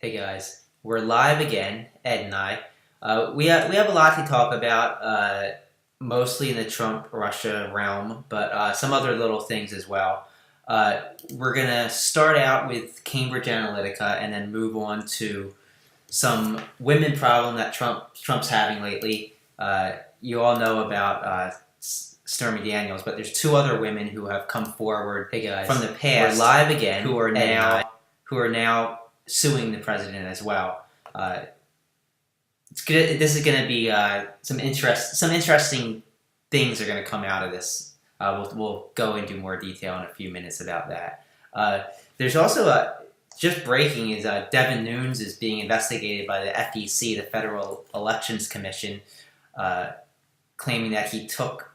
Hey guys, we're live again, Ed and I. We have a lot to talk about, mostly in the Trump-Russia realm, but some other little things as well. We're gonna start out with Cambridge Analytica and then move on to some women problem that Trump's having lately. You all know about Stormy Daniels, but there's two other women who have come forward. Hey guys, from the past, we're live again, who are now suing the president as well. This is going to be some interesting things are going to come out of this. We'll go into more detail in a few minutes about that. There's also just breaking is Devin Nunes is being investigated by the FEC, the Federal Elections Commission, claiming that he took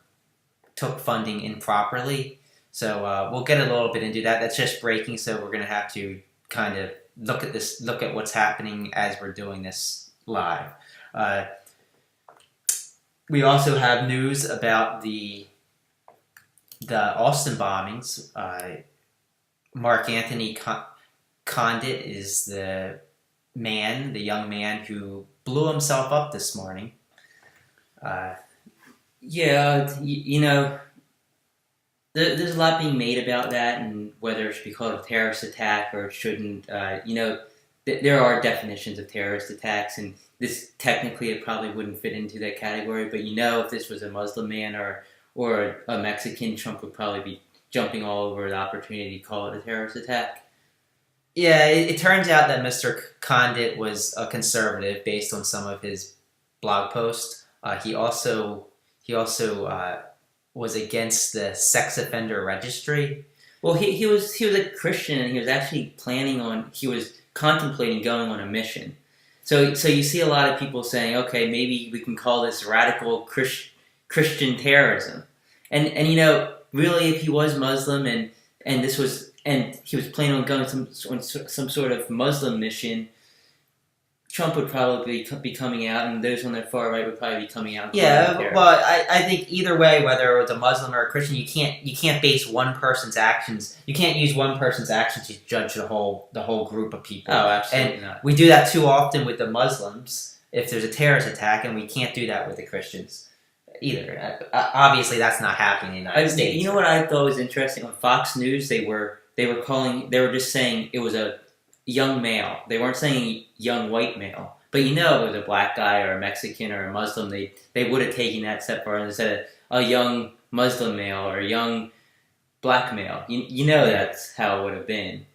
funding improperly. So we'll get a little bit into that. That's just breaking, so we're going to have to kind of look at what's happening as we're doing this live. We also have news about the Austin bombings. Mark Anthony Conditt is the young man who blew himself up this morning. There's a lot being made about that, and whether it should be called a terrorist attack or it shouldn't. There are definitions of terrorist attacks, and this technically it probably wouldn't fit into that category. But if this was a Muslim man or a Mexican, Trump would probably be jumping all over the opportunity to call it a terrorist attack. Yeah, it turns out that Mr. Condit was a conservative based on some of his blog posts. He also was against the sex offender registry. Well, he was a Christian, and he was actually contemplating going on a mission. So you see a lot of people saying, okay, maybe we can call this radical Christian terrorism. And really, if he was Muslim and he was planning on going on some sort of Muslim mission, Trump would probably be coming out, and those on the far right would probably be coming out. Yeah, well, I think either way, whether it was a Muslim or a Christian, you can't base one person's actions. You can't use one person's actions to judge the whole group of people. Oh, absolutely not. We do that too often with the Muslims if there's a terrorist attack, and we can't do that with the Christians either. Obviously, that's not happening in the United States. You know what I thought was interesting on Fox News? They were just saying it was a young male. They weren't saying young white male. But if it was a black guy or a Mexican or a Muslim, they would have taken that step further and said a young Muslim male or a young black male. That's how it would have been.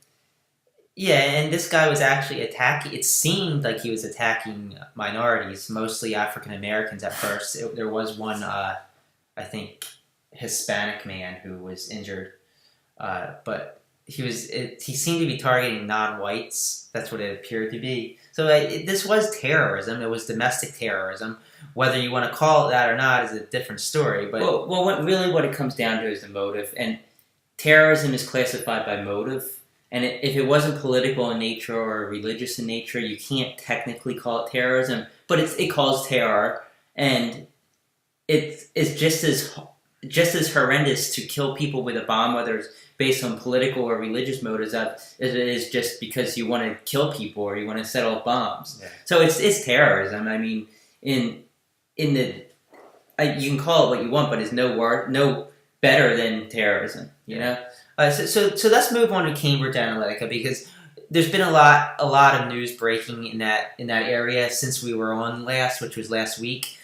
Yeah, and this guy was actually attacking. It seemed like he was attacking minorities, mostly African Americans at first. There was one, I think, Hispanic man who was injured, but he seemed to be targeting non-whites. That's what it appeared to be. So this was terrorism. It was domestic terrorism. Whether you want to call it that or not is a different story. But what it comes down to is the motive. And terrorism is classified by motive. And if it wasn't political in nature or religious in nature, you can't technically call it terrorism. But it calls terror, and it's just as horrendous to kill people with a bomb, whether it's based on political or religious motives, as it is just because you want to kill people or you want to set off bombs. Yeah. So it's terrorism. I mean, you can call it what you want, but it's no better than terrorism. So let's move on to Cambridge Analytica, because there's been a lot of news breaking in that area since we were on last, which was last week.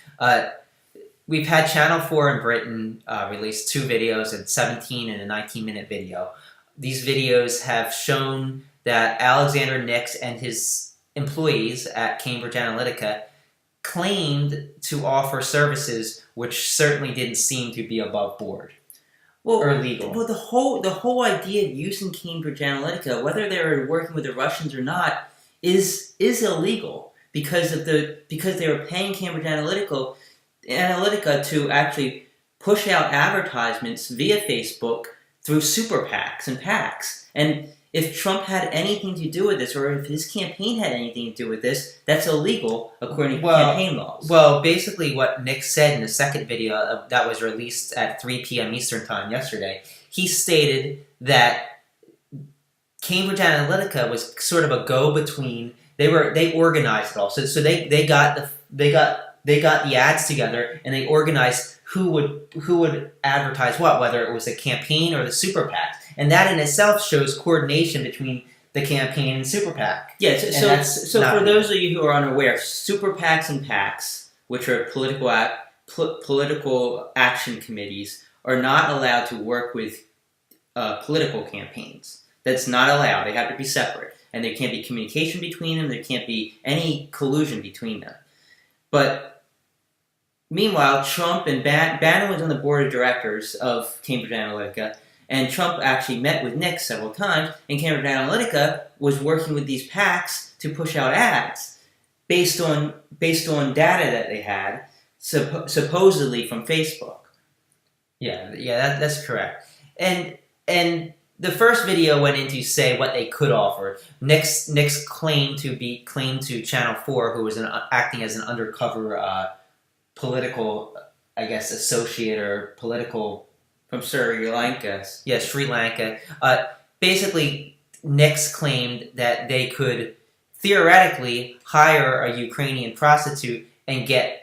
We've had Channel 4 in Britain release two videos, a 17 and a 19-minute video. These videos have shown that Alexander Nix and his employees at Cambridge Analytica claimed to offer services which certainly didn't seem to be above board or legal. Well, the whole idea of using Cambridge Analytica, whether they were working with the Russians or not, is illegal because they were paying Cambridge Analytica to actually push out advertisements via Facebook through super PACs and PACs. And if Trump had anything to do with this, or if his campaign had anything to do with this, that's illegal according to campaign laws. Well, basically what Nick said in the second video that was released at 3 p.m. Eastern Time yesterday, he stated that Cambridge Analytica was sort of a go-between They organized it all. So they got the ads together, and they organized who would advertise what, whether it was a campaign or the super PAC, and that in itself shows coordination between the campaign and super PAC. Yeah. So for those of you who are unaware, super PACs and PACs, which are political action committees, are not allowed to work with political campaigns. That's not allowed. They have to be separate. And there can't be communication between them. There can't be any collusion between them. But meanwhile, Trump and Bannon was on the board of directors of Cambridge Analytica, and Trump actually met with Nick several times, and Cambridge Analytica was working with these PACs to push out ads based on data that they had, supposedly from Facebook. Yeah, that's correct. And the first video went into say what they could offer. Nick's claim to Channel 4, who was acting as an undercover political, I guess, associate or political from Sri Lanka. Yeah, Sri Lanka. Basically, Nick's claimed that they could theoretically hire a Ukrainian prostitute and get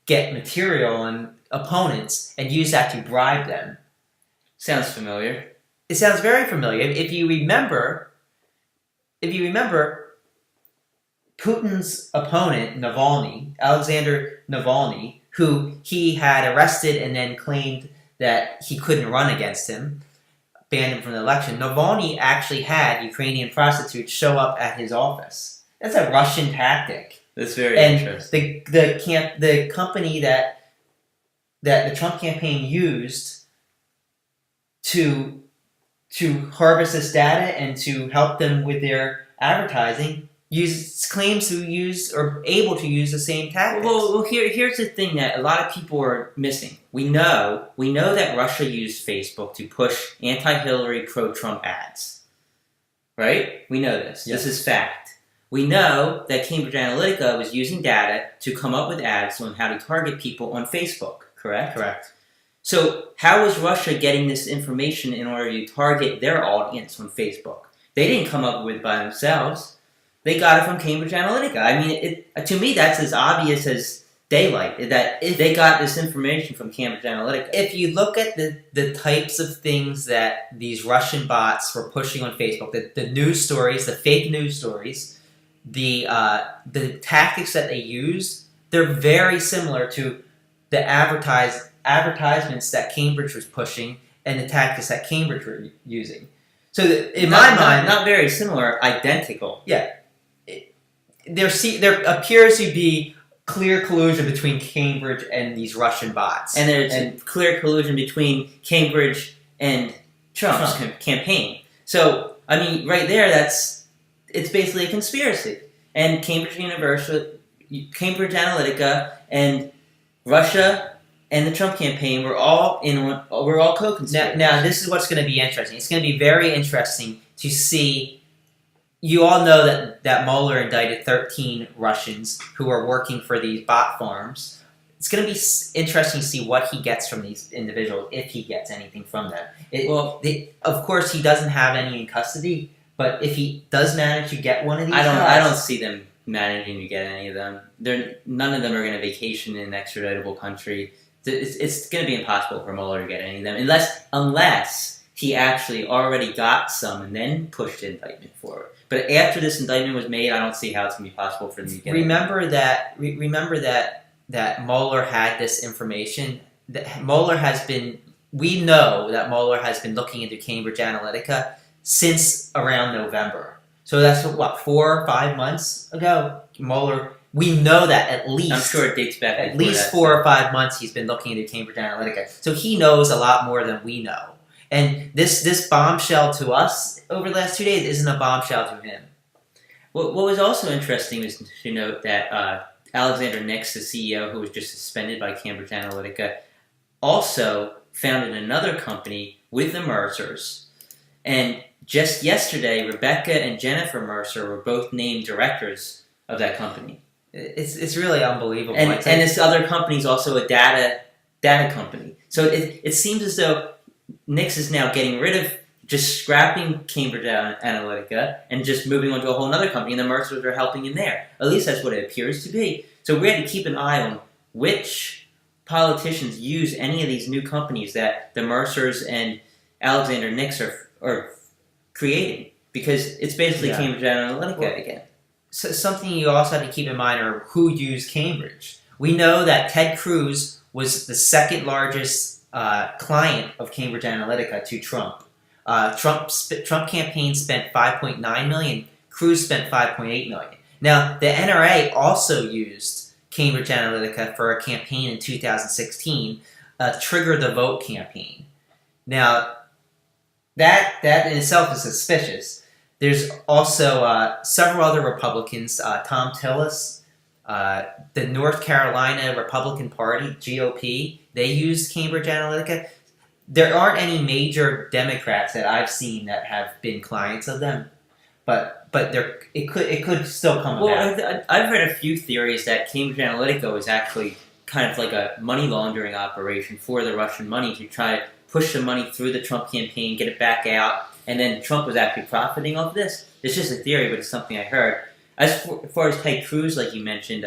material on opponents and use that to bribe them. Sounds familiar. It sounds very familiar. If you remember, Putin's opponent, Alexander Navalny, who he had arrested and then claimed that he couldn't run against him, banned him from the election. Navalny actually had Ukrainian prostitutes show up at his office. That's a Russian tactic. That's very interesting. The company that the Trump campaign used to harvest this data and to help them with their advertising claims to use or able to use the same tactics. Well, here's the thing that a lot of people are missing. We know that Russia used Facebook to push anti-Hillary, pro-Trump ads. Right? We know this. Yes. This is fact. We know that Cambridge Analytica was using data to come up with ads on how to target people on Facebook. Correct? Correct. So how was Russia getting this information in order to target their audience on Facebook? They didn't come up with it by themselves. They got it from Cambridge Analytica. I mean, to me, that's as obvious as daylight, that they got this information from Cambridge Analytica. If you look at the types of things that these Russian bots were pushing on Facebook, the news stories, the fake news stories, the tactics that they used, they're very similar to the advertisements that Cambridge was pushing and the tactics that Cambridge were using. So in my mind... Not very similar, identical. Yeah. There appears to be clear collusion between Cambridge and these Russian bots. And there's clear collusion between Cambridge and Trump's campaign. So, I mean, right there, it's basically a conspiracy. And Cambridge Analytica and Russia and the Trump campaign were all co-conspirators. Now, this is what's going to be interesting. It's going to be very interesting to see. You all know that Muller indicted 13 Russians who are working for these bot farms. It's going to be interesting to see what he gets from these individuals, if he gets anything from them. Of course, he doesn't have any in custody, but if he does manage to get one of these I don't see them managing to get any of them. None of them are going to vacation in an extraditable country. It's going to be impossible for Mueller to get any of them, unless he actually already got some and then pushed the indictment forward. But after this indictment was made, I don't see how it's going to be possible for them to get it. Remember that Mueller had this information. We know that Mueller has been looking into Cambridge Analytica since around November. So that's 4 or 5 months ago. Mueller, we know that at least. I'm sure it dates back at least 4 or 5 months he's been looking into Cambridge Analytica. So he knows a lot more than we know. And this bombshell to us over the last 2 days isn't a bombshell to him. What was also interesting was to note that Alexander Nix, the CEO who was just suspended by Cambridge Analytica, also founded another company with the Mercers. And just yesterday, Rebecca and Jennifer Mercer were both named directors of that company. It's really unbelievable. And this other company is also a data company. So it seems as though Nix is now getting rid of just scrapping Cambridge Analytica and just moving on to a whole other company, and the Mercers are helping in there. At least that's what it appears to be. So we had to keep an eye on which politicians use any of these new companies that the Mercers and Alexander Nix are creating, because it's basically Cambridge Analytica again. So something you also have to keep in mind are who used Cambridge. We know that Ted Cruz was the second largest client of Cambridge Analytica to Trump. Trump campaign spent $5.9 million. Cruz spent $5.8 million. Now, the NRA also used Cambridge Analytica for a campaign in 2016, Trigger the Vote campaign. Now, that in itself is suspicious. There's also several other Republicans, Tom Tillis, the North Carolina Republican Party, GOP, they used Cambridge Analytica. There aren't any major Democrats that I've seen that have been clients of them, but it could still come about. Well, I've read a few theories that Cambridge Analytica was actually kind of like a money laundering operation for the Russian money to try to push the money through the Trump campaign, get it back out, and then Trump was actually profiting off this. It's just a theory, but it's something I heard. As far as Ted Cruz, like you mentioned,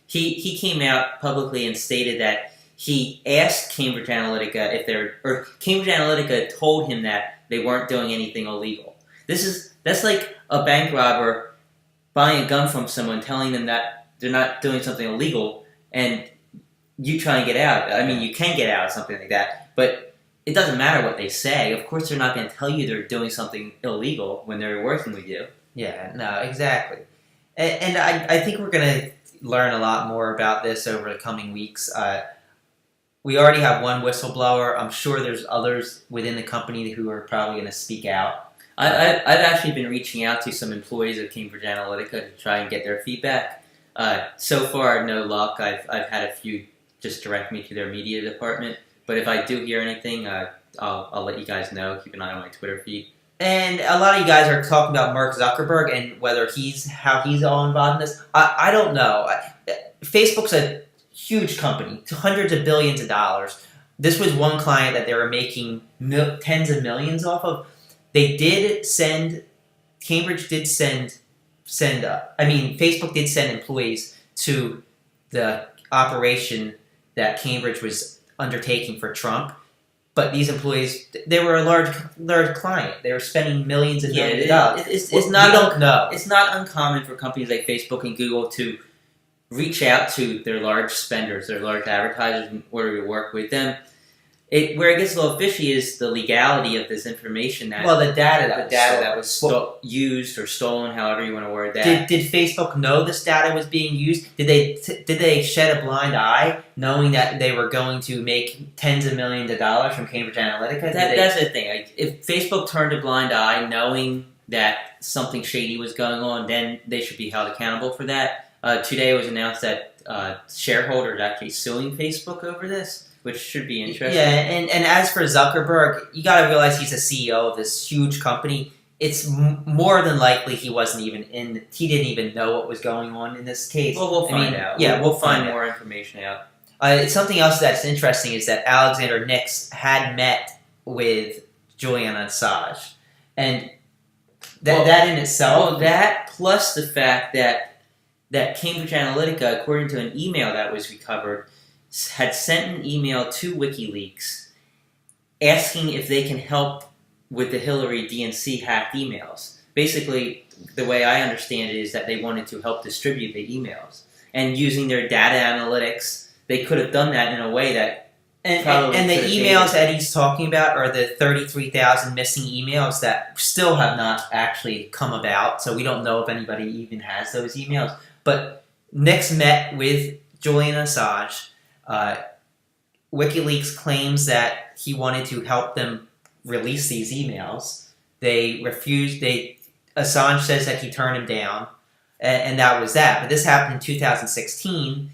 he came out publicly and stated that he asked Cambridge Analytica Cambridge Analytica told him that they weren't doing anything illegal. That's like a bank robber buying a gun from someone, telling them that they're not doing something illegal, and you try and get out. I mean, you can get out of something like that, but it doesn't matter what they say. Of course, they're not going to tell you they're doing something illegal when they're working with you. Yeah, no, exactly. And I think we're going to learn a lot more about this over the coming weeks. We already have one whistleblower. I'm sure there's others within the company who are probably going to speak out. I've actually been reaching out to some employees of Cambridge Analytica to try and get their feedback. So far, no luck. I've had a few just direct me to their media department. But if I do hear anything, I'll let you guys know. Keep an eye on my Twitter feed. And a lot of you guys are talking about Mark Zuckerberg and whether how he's all involved in this. I don't know. Facebook's a huge company, hundreds of billions of dollars. This was one client that they were making tens of millions off of. They did send, Cambridge did Facebook did send employees to the operation that Cambridge was undertaking for Trump. But these employees, they were a large client. They were spending millions and millions of dollars. It's not uncommon for companies like Facebook and Google to reach out to their large spenders, their large advertisers, in order to work with them. Where it gets a little fishy is the legality of this information. The data that was used or stolen, however you want to word that. Did Facebook know this data was being used? Did they shed a blind eye, knowing that they were going to make tens of millions of dollars from Cambridge Analytica? That's the thing. Like, if Facebook turned a blind eye, knowing that something shady was going on, then they should be held accountable for that. Today it was announced that shareholders are actually suing Facebook over this, which should be interesting. Yeah, and as for Zuckerberg, you got to realize he's a CEO of this huge company. It's more than likely he didn't even know what was going on in this case. Well, we'll find out. Yeah, we'll find more information out. Something else that's interesting is that Alexander Nix had met with Julian Assange. And that in itself... Well, that plus the fact that Cambridge Analytica, according to an email that was recovered, had sent an email to WikiLeaks asking if they can help with the Hillary DNC hacked emails. Basically, the way I understand it is that they wanted to help distribute the emails. And using their data analytics, they could have done that in a way that And the emails that he's talking about are the 33,000 missing emails that still have not actually come about, so we don't know if anybody even has those emails. But Nix met with Julian Assange. WikiLeaks claims that he wanted to help them release these emails. They refused. Assange says that he turned him down, and that was that. But this happened in 2016,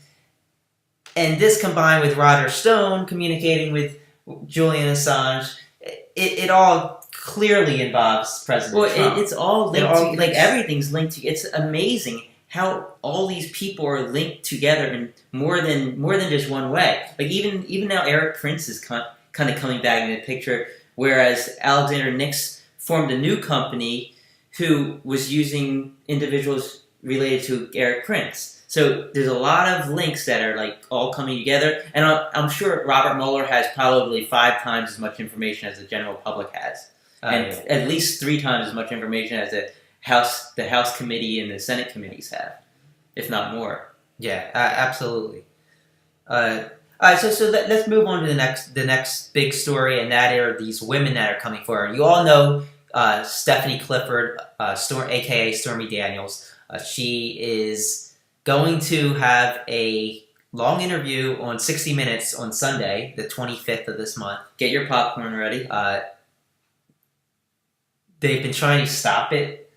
and this combined with Roger Stone communicating with Julian Assange, it all clearly involves President Trump. It's all linked to, everything's linked to. It's amazing how all these people are linked together in more than just one way. Like even now, Eric Prince is kind of coming back in the picture, whereas Alexander Nix formed a new company who was using individuals related to Eric Prince. So there's a lot of links that are like all coming together, and I'm sure Robert Mueller has probably 5 times as much information as the general public has, and at least 3 times as much information as the House committee and the Senate committees have, if not more. Yeah, absolutely. All right, so let's move on to the next big story, and that are these women that are coming forward. You all know Stephanie Clifford, aka Stormy Daniels. She is going to have a long interview on 60 Minutes on Sunday, the 25th of this month. Get your popcorn ready. They've been trying to stop it.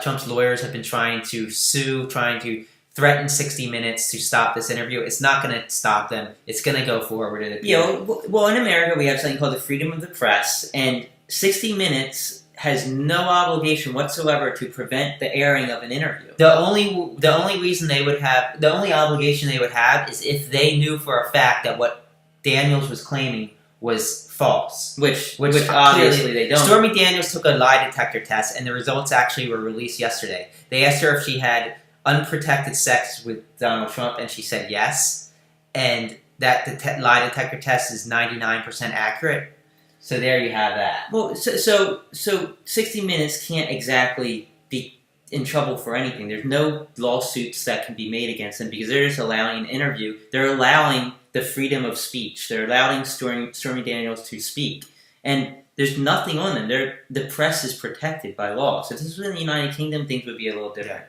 Trump's lawyers have been trying to sue, trying to threaten 60 Minutes to stop this interview. It's not going to stop them. It's going to go forward. Well, in America, we have something called the freedom of the press, and 60 Minutes has no obligation whatsoever to prevent the airing of an interview. The only obligation they would have is if they knew for a fact that what Daniels was claiming was false. Which obviously they don't. Stormy Daniels took a lie detector test, and the results actually were released yesterday. They asked her if she had unprotected sex with Donald Trump, and she said yes. And that the lie detector test is 99% accurate. So there you have that. Well, so 60 Minutes can't exactly be in trouble for anything. There's no lawsuits that can be made against them because they're just allowing an interview. They're allowing the freedom of speech. They're allowing Stormy Daniels to speak. And there's nothing on them. The press is protected by law. So if this was in the United Kingdom, things would be a little different.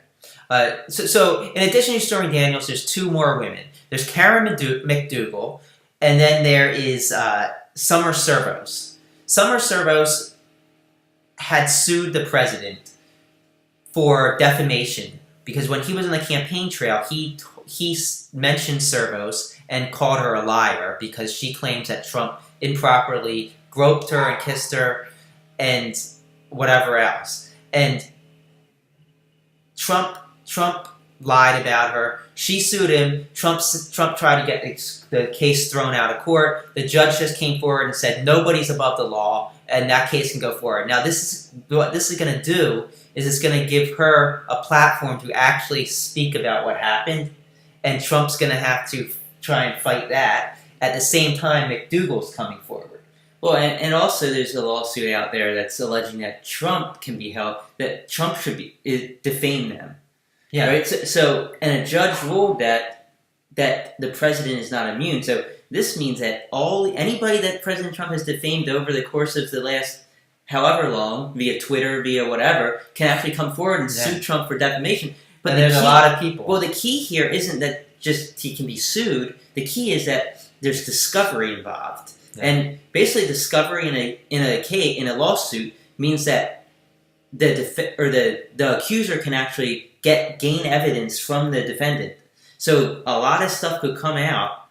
So in addition to Stormy Daniels, there's 2 more women. There's Karen McDougal, and then there is Summer Servos. Summer Servos had sued the president for defamation because when he was on the campaign trail, he mentioned Servos and called her a liar because she claims that Trump improperly groped her and kissed her and whatever else. And Trump lied about her. She sued him. Trump tried to get the case thrown out of court. The judge just came forward and said nobody's above the law, and that case can go forward. Now, what this is going to do is it's going to give her a platform to actually speak about what happened, and Trump's going to have to try and fight that. At the same time, McDougal's coming forward. Well, and also there's a lawsuit out there that's alleging that Trump can be held, that Trump should defame them. Yeah. Right. So, and a judge ruled that the president is not immune. So this means that anybody that President Trump has defamed over the course of the last however long, via Twitter, via whatever, can actually come forward and sue Trump for defamation. But there's a lot of people. Well, the key here isn't that just he can be sued. The key is that there's discovery involved, and basically discovery in a lawsuit means that the accuser can actually gain evidence from the defendant. So a lot of stuff could come out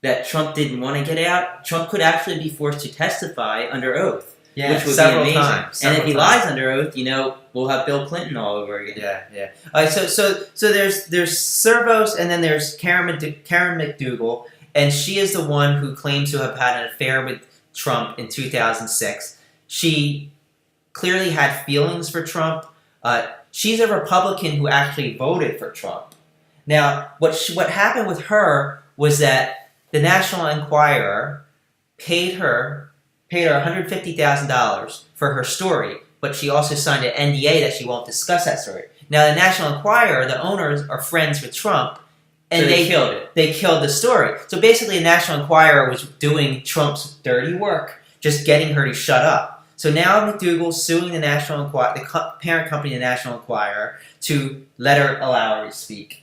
that Trump didn't want to get out. Trump could actually be forced to testify under oath, which would be amazing. And if he lies under oath, we'll have Bill Clinton all over again. Yeah. All right, so there's Servos, and then there's Karen McDougal, and she is the one who claims to have had an affair with Trump in 2006. She clearly had feelings for Trump. She's a Republican who actually voted for Trump. Now, what happened with her was that the National Enquirer paid her $150,000 for her story, but she also signed an NDA that she won't discuss that story. Now, the National Enquirer, the owners are friends with Trump, and so they killed it. They killed the story. So basically, the National Enquirer was doing Trump's dirty work, just getting her to shut up. So now McDougal's suing the National Enquirer, the parent company, the National Enquirer, to allow her to speak.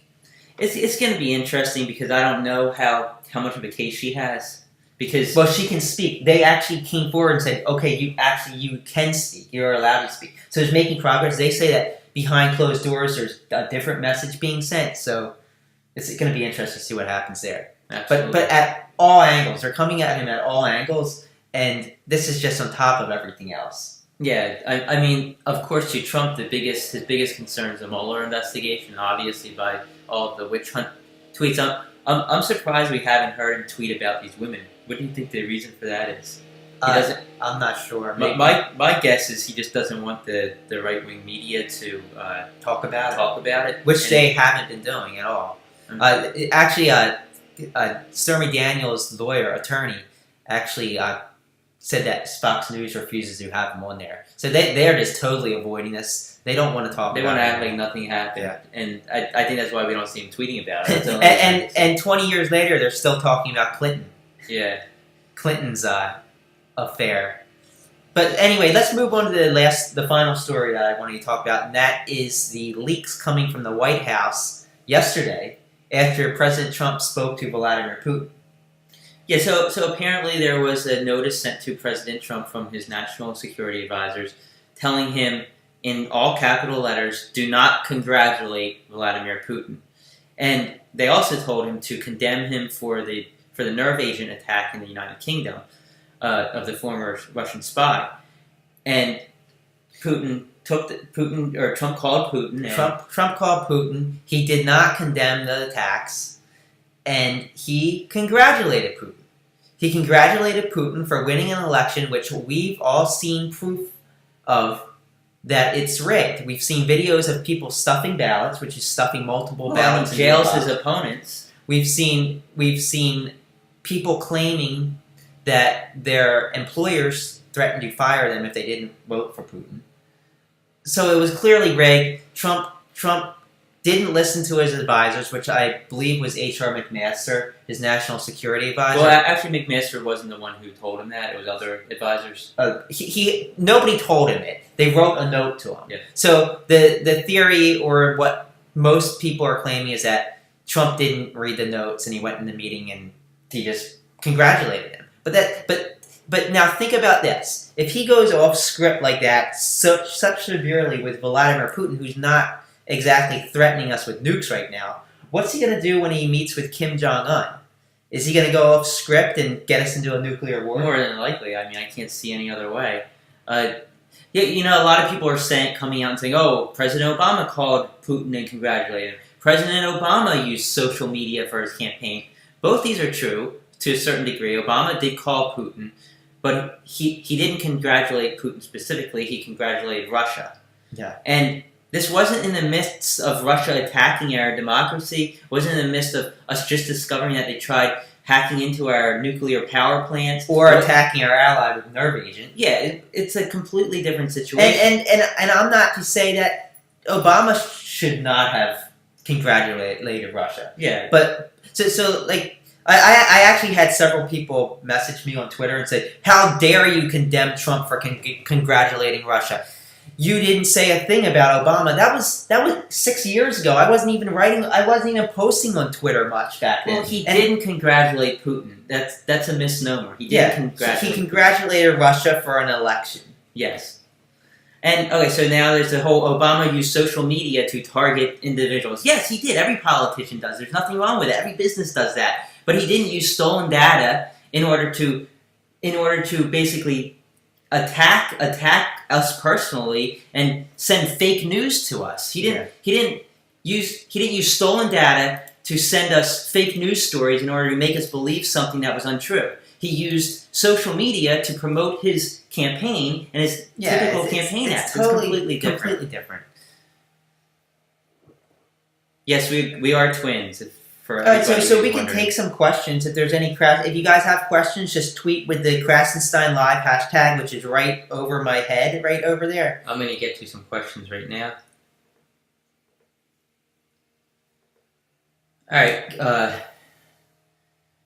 It's going to be interesting because I don't know how much of a case she has. Because she can speak. They actually came forward and said, okay, you can speak. You're allowed to speak. So it's making progress. They say that behind closed doors, there's a different message being sent. So it's going to be interesting to see what happens there. Absolutely. But at all angles, they're coming at him at all angles. And this is just on top of everything else. Yeah, I mean, of course, to Trump, his biggest concern is the Mueller investigation, obviously by all of the witch hunt tweets. I'm surprised we haven't heard him tweet about these women. What do you think the reason for that is? doesn't. I'm not sure. My guess is he just doesn't want the right wing media to talk about it, which they haven't been doing at all. Stormy Daniels' attorney, actually said that Fox News refuses to have him on there. So they're just totally avoiding this. They don't want to talk about it. They want to act like nothing happened. Yeah. And I think that's why we don't see him tweeting about it. and 20 years later, they're still talking about Clinton. Yeah. Clinton's affair. But anyway, let's move on to the final story that I wanted to talk about, and that is the leaks coming from the White House yesterday after President Trump spoke to Vladimir Putin. Yeah, so apparently there was a notice sent to President Trump from his national security advisors telling him in all capital letters, do not congratulate Vladimir Putin. And they also told him to condemn him for the nerve agent attack in the United Kingdom of the former Russian spy. And Trump called Putin. Trump called Putin. He did not condemn the attacks, and he congratulated Putin. He congratulated Putin for winning an election, which we've all seen proof of that it's rigged. We've seen videos of people stuffing ballots, which is stuffing multiple ballots. He jails his opponents. We've seen people claiming that their employers threatened to fire them if they didn't vote for Putin. So it was clearly rigged. Trump didn't listen to his advisors, which I believe was H.R. McMaster, his national security advisor. Well, actually, McMaster wasn't the one who told him that. It was other advisors. Nobody told him it. They wrote a note to him. Yeah. So the theory, or what most people are claiming, is that Trump didn't read the notes and he went in the meeting and he just congratulated him. But now think about this: if he goes off script like that, such severely with Vladimir Putin, who's not exactly threatening us with nukes right now, what's he going to do when he meets with Kim Jong-un? Is he going to go off script and get us into a nuclear war? More than likely. I mean, I can't see any other way. A lot of people are coming out and saying, "Oh, President Obama called Putin and congratulated him. President Obama used social media for his campaign." Both these are true to a certain degree. Obama did call Putin, but he didn't congratulate Putin specifically. He congratulated Russia. Yeah. And this wasn't in the midst of Russia attacking our democracy. It wasn't in the midst of us just discovering that they tried hacking into our nuclear power plants. Or attacking our ally with nerve agent. Yeah, it's a completely different situation. And I'm not to say that Obama should not have congratulated Russia. Yeah. But, I actually had several people message me on Twitter and say, "How dare you condemn Trump for congratulating Russia? You didn't say a thing about Obama." That was 6 years ago. I wasn't even posting on Twitter much back then. Well, he didn't congratulate Putin. That's a misnomer. He didn't congratulate. He congratulated Russia for an election. Yes. And okay, so now there's the whole Obama used social media to target individuals. Yes, he did. Every politician does. There's nothing wrong with it. Every business does that. But he didn't use stolen data in order to basically attack us personally and send fake news to us. He didn't use stolen data to send us fake news stories in order to make us believe something that was untrue. He used social media to promote his campaign and his typical campaign ads. It's completely different. Yes, we are twins. All right, so we can take some questions. If there's any if you guys have questions, just tweet with the Krasenstein Live hashtag, which is right over my head, right over there. I'm going to get to some questions right now. All right.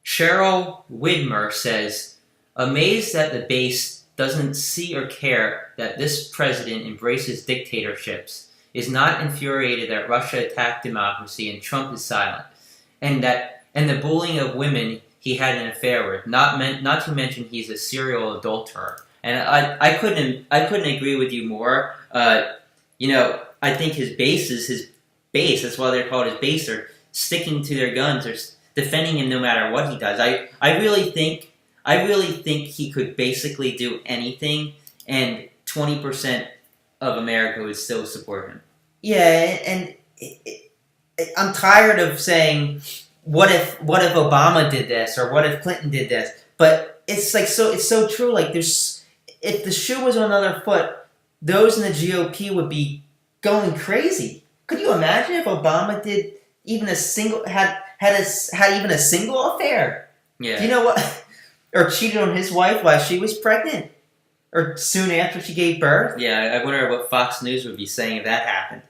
Cheryl Widmer says, "Amazed that the base doesn't see or care that this president embraces dictatorships, is not infuriated that Russia attacked democracy and Trump is silent. And the bullying of women he had an affair with. Not to mention he's a serial adulterer." And I couldn't agree with you more. I think his base. That's why they're called his base. Are sticking to their guns. Or defending him no matter what he does. I really think he could basically do anything, and 20% of America would still support him. Yeah, and I'm tired of saying, what if Obama did this, or what if Clinton did this? But it's like it's so true. Like if the shoe was on the other foot, those in the GOP would be going crazy. Could you imagine if Obama did even a single had even a single affair? Yeah. Do you know what? Or cheated on his wife while she was pregnant, or soon after she gave birth. Yeah, I wonder what Fox News would be saying if that happened.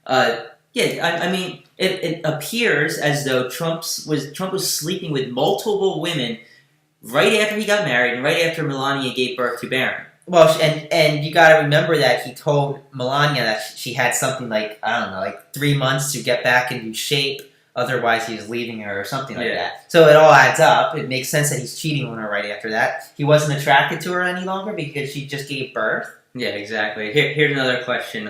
I mean, it appears as though Trump was sleeping with multiple women right after he got married and right after Melania gave birth to Barron. Well, and you got to remember that he told Melania that she had something like, I don't know, like 3 months to get back into shape. Otherwise, he was leaving her or something like that. So it all adds up. It makes sense that he's cheating on her right after that. He wasn't attracted to her any longer because she just gave birth. Yeah, exactly. Here's another question.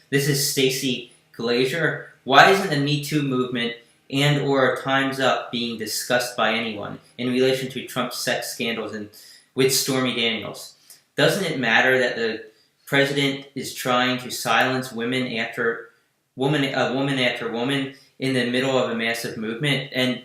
This is Stacy Glazier. Why isn't the Me Too movement and or Time's Up being discussed by anyone in relation to Trump's sex scandals and with Stormy Daniels? Doesn't it matter that the president is trying to silence woman after woman in the middle of a massive movement? And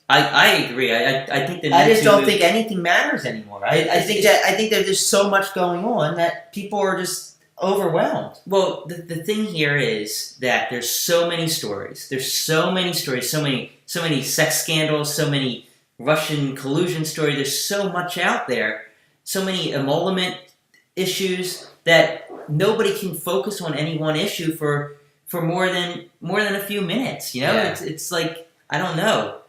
I agree. I think that I just don't think anything matters anymore. I think that there's just so much going on that people are just overwhelmed. Well, the thing here is that there's so many stories. So many sex scandals, so many Russian collusion stories. There's so much out there, so many emolument issues that nobody can focus on any one issue for more than a few minutes. It's like I don't know.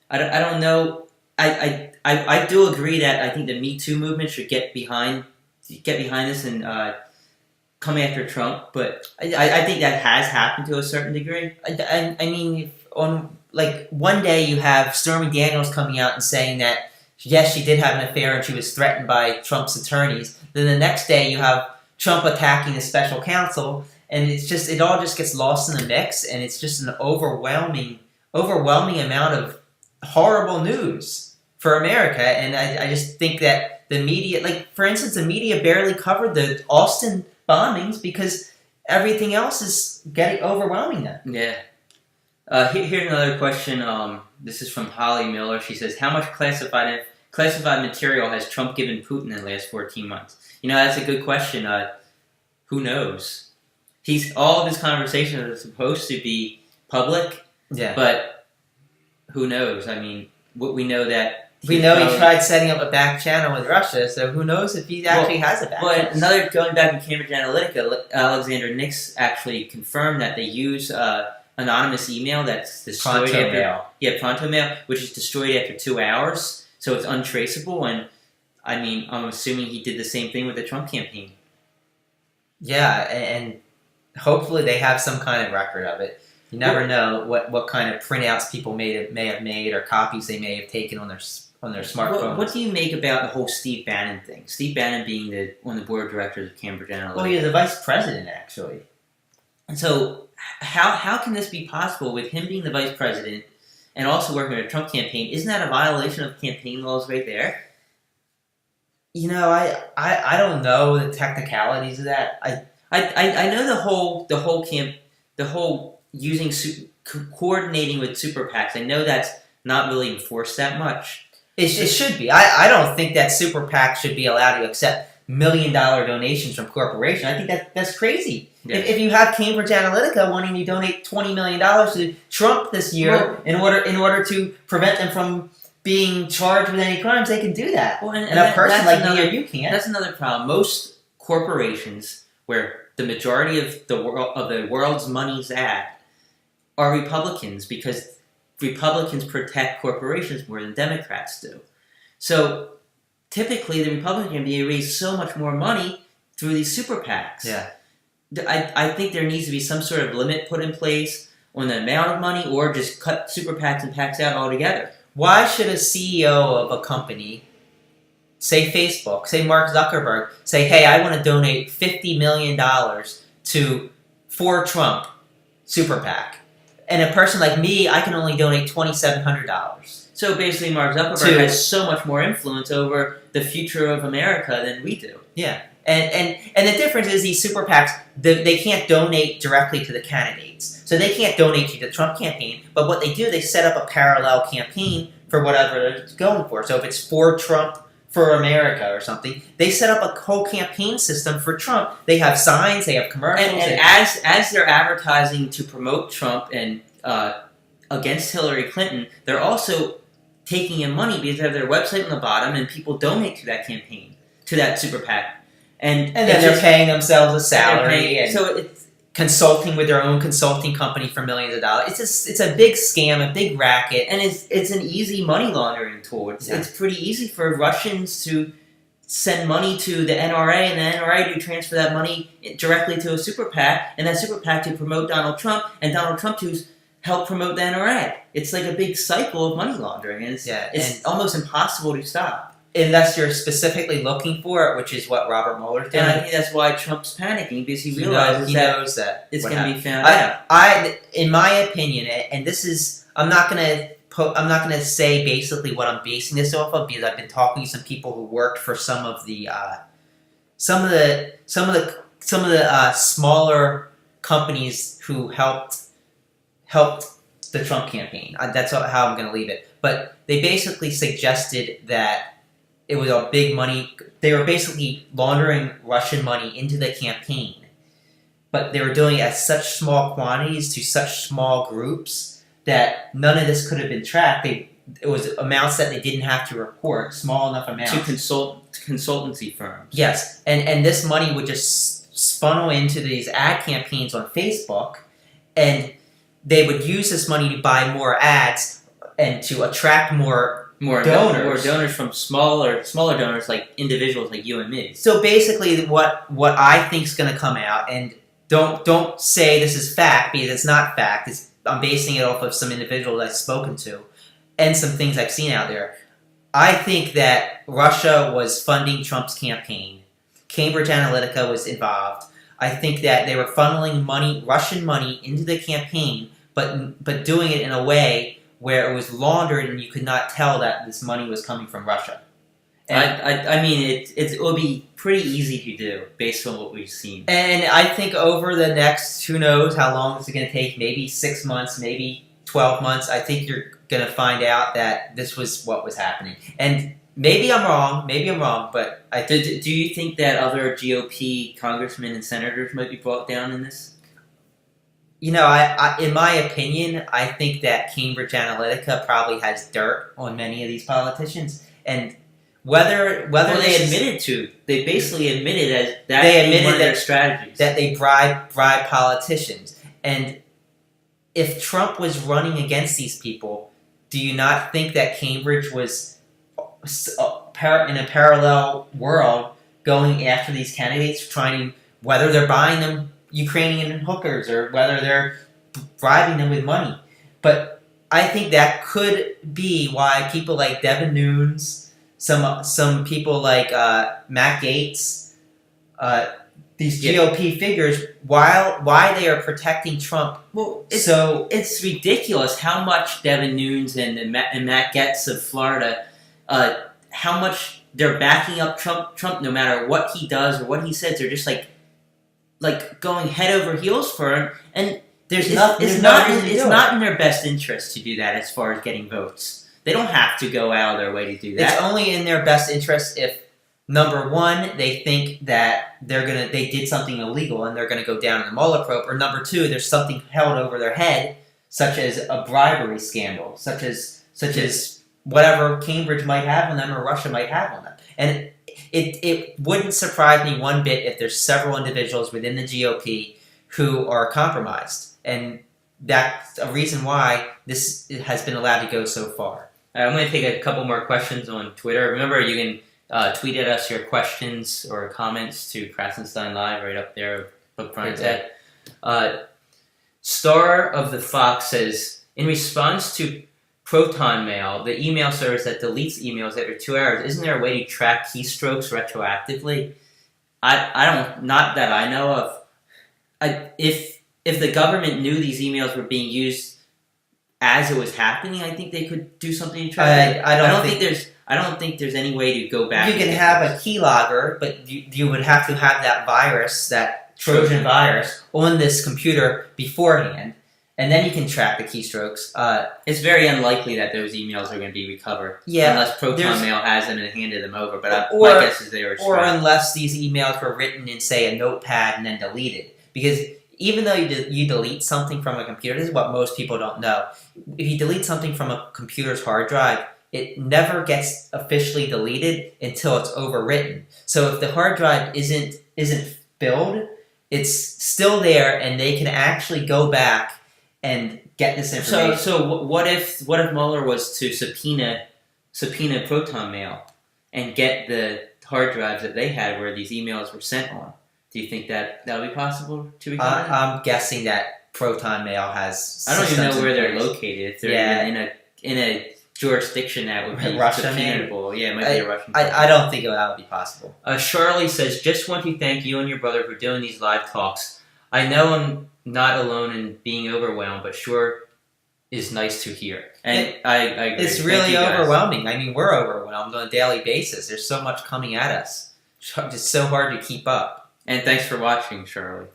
I don't know. I do agree that I think the Me Too movement should get behind this and come after Trump, but I think that has happened to a certain degree. I mean, on like one day you have Stormy Daniels coming out and saying that yes, she did have an affair and she was threatened by Trump's attorneys. Then the next day you have Trump attacking the special counsel, and it all just gets lost in the mix, and it's just an overwhelming amount of horrible news for America. And I just think that the media, like for instance, the media barely covered the Austin bombings because everything else is overwhelming them. Yeah. Here's another question. This is from Holly Muller. She says, "How much classified material has Trump given Putin in the last 14 months?" That's a good question. Who knows? All of his conversations are supposed to be public. Yeah. But who knows? I mean, we know that. He tried setting up a back channel with Russia, so who knows if he actually has a back channel. Going back in Cambridge Analytica, Alexander Nix actually confirmed that they use anonymous email that's destroyed Protonmail, which is destroyed after 2 hours, so it's untraceable. And I mean, I'm assuming he did the same thing with the Trump campaign. Yeah, and hopefully they have some kind of record of it. You never know what kind of printouts people may have made or copies they may have taken on their smartphones. What do you make about the whole Steve Bannon thing? Steve Bannon being on the board of directors of Cambridge Analytica. Well, he's the vice president, actually. And so, how can this be possible with him being the vice president and also working on a Trump campaign? Isn't that a violation of campaign laws right there? I don't know the technicalities of that. I know the whole coordinating with super PACs. I know that's not really enforced that much. It should be. I don't think that super PAC should be allowed to accept $1 million donations from corporations. I think that's crazy. Yeah. If you have Cambridge Analytica wanting to donate $20 million to Trump this year in order to prevent them from being charged with any crimes, they can do that. Well, and a person like me or you can't. That's another problem. Most corporations, where the majority of the world's money's at, are Republicans, because Republicans protect corporations more than Democrats do. So typically, the Republican campaign raise so much more money through these super PACs. Yeah. I think there needs to be some sort of limit put in place on the amount of money, or just cut super PACs and PACs out altogether. Why should a CEO of a company, say Facebook, say Mark Zuckerberg, say, hey, I want to donate $50 million for Trump super PAC? And a person like me, I can only donate $2,700. So basically, Mark Zuckerberg has so much more influence over the future of America than we do. Yeah. And the difference is these super PACs, they can't donate directly to the candidates. So they can't donate to the Trump campaign. But what they do, they set up a parallel campaign for whatever they're going for. So if it's for Trump for America or something, they set up a whole campaign system for Trump. They have signs, they have commercials. And as they're advertising to promote Trump and against Hillary Clinton, they're also taking in money because they have their website on the bottom and people donate to that campaign, to that super PAC. And then they're paying themselves a salary and so it's consulting with their own consulting company for millions of dollars. It's a big scam, a big racket. And it's an easy money laundering tool. It's pretty easy for Russians to send money to the NRA and the NRA to transfer that money directly to a super PAC and that super PAC to promote Donald Trump and Donald Trump to help promote the NRA. It's like a big cycle of money laundering and it's almost impossible to stop. Unless you're specifically looking for it, which is what Robert Mueller did. And I think that's why Trump's panicking, because he realizes knows that it's going to be found out. In my opinion, and this is, I'm not gonna say basically what I'm basing this off of, because I've been talking to some people who worked for some of the smaller companies who helped the Trump campaign. That's how I'm going to leave it. But they basically suggested that it was a big money. They were basically laundering Russian money into the campaign, but they were doing it at such small quantities to such small groups that none of this could have been tracked. It was amounts that they didn't have to report, small enough amounts. To consultancy firms. Yes, and this money would just funnel into these ad campaigns on Facebook, and they would use this money to buy more ads and to attract more donors from smaller donors, like individuals like you and me. So basically, what I think is going to come out, and don't say this is fact, because it's not fact. I'm basing it off of some individuals I've spoken to and some things I've seen out there. I think that Russia was funding Trump's campaign. Cambridge Analytica was involved. I think that they were funneling Russian money into the campaign, but doing it in a way where it was laundered and you could not tell that this money was coming from Russia. And I mean, it will be pretty easy to do based on what we've seen. And I think over the next, who knows how long it's going to take, maybe 6 months, maybe 12 months, I think you're going to find out that this was what was happening. And maybe I'm wrong, but do you think that other GOP congressmen and senators might be brought down in this? You know, I in my opinion, I think that Cambridge Analytica probably has dirt on many of these politicians, and whether they basically admitted as that being one of their strategies, that they bribe politicians. And if Trump was running against these people, do you not think that Cambridge was in a parallel world going after these candidates, whether they're buying them Ukrainian hookers or whether they're bribing them with money? But I think that could be why people like Devin Nunes, some people like Matt Gaetz, these GOP figures, why they are protecting Trump. Well, it's ridiculous how much Devin Nunes and Matt Gaetz of Florida, how much they're backing up Trump no matter what he does or what he says. They're just like going head over heels for him, and it's not in their best interest to do that as far as getting votes. They don't have to go out of their way to do that. It's only in their best interest if, number one, they think that they did something illegal and they're gonna go down in the Muller probe, or number two, there's something held over their head, such as a bribery scandal, such as whatever Cambridge might have on them or Russia might have on them. And it wouldn't surprise me one bit if there's several individuals within the GOP who are compromised. And that's a reason why this has been allowed to go so far. I'm going to take a couple more questions on Twitter. Remember, you can tweet at us your questions or comments to Krasenstein Live right up there, up front. Star of the Fox says, in response to Protonmail, the email service that deletes emails every 2 hours, isn't there a way to track keystrokes retroactively? Not that I know of. If the government knew these emails were being used as it was happening, I think they could do something to track it. I don't think there's any way to go back. You can have a keylogger, but you would have to have that virus, that Trojan virus, on this computer beforehand. and then you can track the keystrokes. It's very unlikely that those emails are going to be recovered. Yeah, unless Protonmail has them and handed them over. But or, my guess is they were. Or unless these emails were written in, say, a notepad and then deleted. Because even though you delete something from a computer, this is what most people don't know. If you delete something from a computer's hard drive, it never gets officially deleted until it's overwritten. So if the hard drive isn't filled, it's still there, and they can actually go back and get this information. So what if Muller was to subpoena Protonmail and get the hard drives that they had where these emails were sent on? Do you think that would be possible to recover? I'm guessing that Protonmail has. I don't even know where they're located. If they're in a jurisdiction that would be Russia, subpoenable. Yeah, it might be a Russian. I don't think that would be possible. Charlie says, just want to thank you and your brother for doing these live talks. I know I'm not alone in being overwhelmed, but sure is nice to hear. And I agree. It's really overwhelming. I mean, we're overwhelmed on a daily basis. There's so much coming at us. It's so hard to keep up. And thanks for watching, Charlie.